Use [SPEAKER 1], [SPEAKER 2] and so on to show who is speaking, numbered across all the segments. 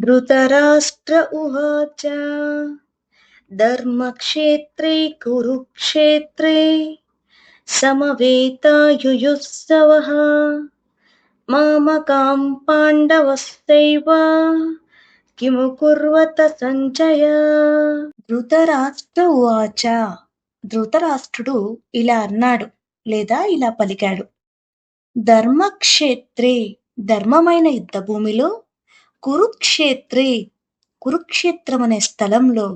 [SPEAKER 1] ధృతరాష్ట్ర ఉవాచ ధర్మక్షేత్రే కురుక్షేత్రే సమవేతాయుయుత్సవః మామకాం పాండవస్సైవ కిముకుర్వత సంజయ. ధృతరాష్ట్ర ఉవాచ. ధృతరాష్ట్రుడు ఇలా అన్నాడు లేదా ఇలా పలికాడు. ధర్మక్షేత్రే ధర్మమైన యుద్ధభూమిలో, కురుక్షేత్రే కురుక్షేత్రం అనే స్థలంలో,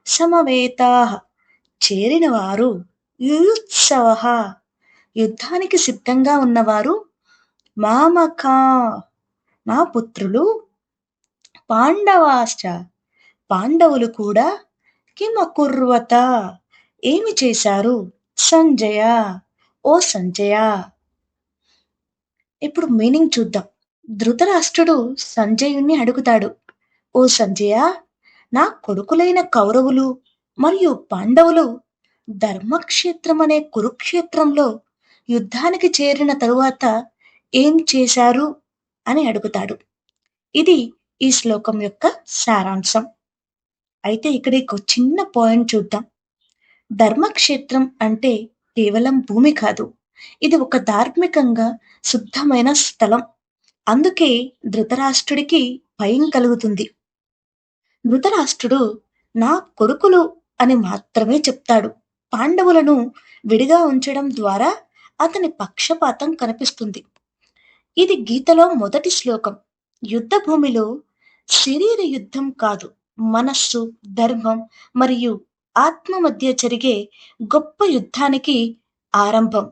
[SPEAKER 1] సమవేతాః చేరిన వారు, యుయుత్సవః యుద్ధానికి సిద్ధంగా ఉన్నవారు, మామకా మా పుత్రులు, పాండవాశ్చ పాండవులు కూడా, కిమకుర్వత ఏమి చేశారు, సంజయ ఓ సంజయ. ఇప్పుడు మీనింగ్ చూద్దాం. ధృతరాష్ట్రుడు సంజయుణ్ణి అడుగుతాడు, ఓ సంజయ, నా కొడుకులైన కౌరవులు మరియు పాండవులు ధర్మక్షేత్రం అనే కురుక్షేత్రంలో యుద్ధానికి చేరిన తరువాత ఏం చేశారు అని అడుగుతాడు. ఇది ఈ శ్లోకం యొక్క సారాంశం. అయితే ఇక్కడ ఒక చిన్న పాయింట్ చూద్దాం. ధర్మక్షేత్రం అంటే కేవలం భూమి కాదు, ఇది ఒక ధార్మికంగా శుద్ధమైన స్థలం. అందుకే ధృతరాష్ట్రుడికి భయం కలుగుతుంది. ధృతరాష్ట్రుడు నా కొడుకులు అని మాత్రమే చెప్తాడు. పాండవులను విడిగా ఉంచడం ద్వారా అతని పక్షపాతం కనిపిస్తుంది. ఇది గీతలో మొదటి శ్లోకం. యుద్ధ భూమిలో శరీర యుద్ధం కాదు, మనస్సు, ధర్మం మరియు ఆత్మ మధ్య జరిగే గొప్ప యుద్ధానికి ఆరంభం.